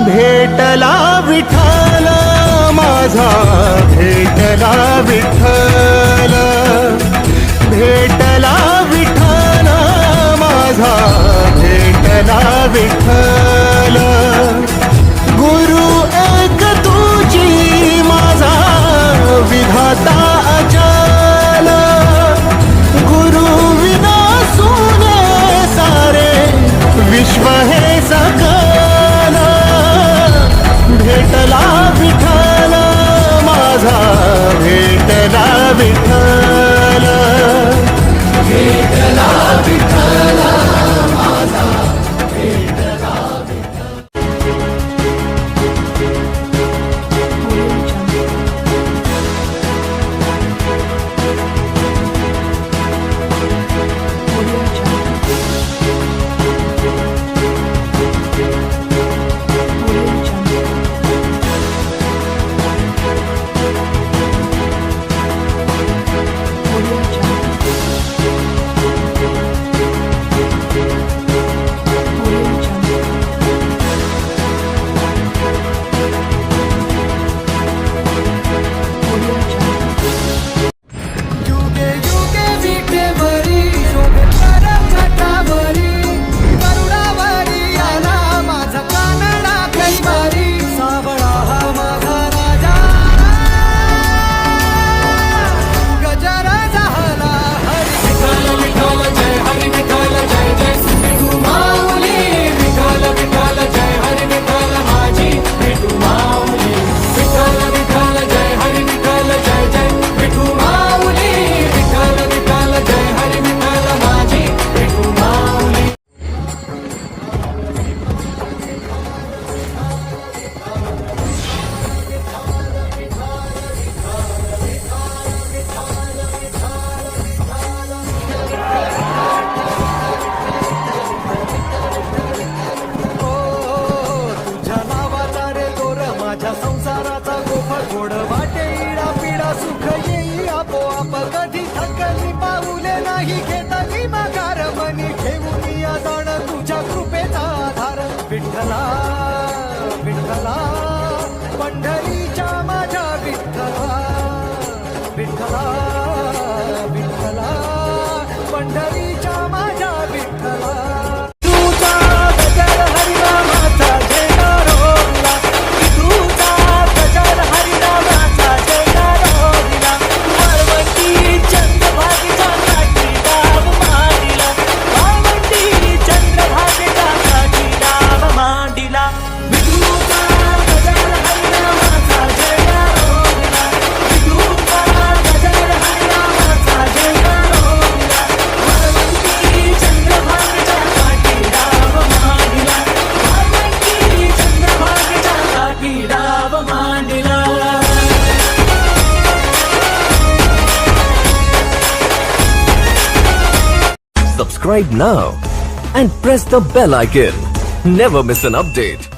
भेटला विठ्ठल माझा, भेटला विठ्ठल, भेटला विठ्ठल माझा, भेटला विठ्ठल. गुरु एक तुझी माझा विधाता अचल, गुरु विना सुने सारे विश्व हे सकल. भेटला विठ्ठल माझा, भेटला विठ्ठल, भेटला विठ्ठल माझा, भेटला संसाराचा गोफा गोड वाटे इडा पिडा सुख येई आपोआप कधी थकली पाऊले नाही घेतली माघार मनी ठेवून या जाण तुझ्या कृपेचा आधार. विठ्ठला विठ्ठला पंढरीच्या माझ्या विठ्ठला, विठ्ठला विठ्ठला पंढरीच्या माझ्या विठ्ठला. Subscribe now and press the bell icon. Never miss an update.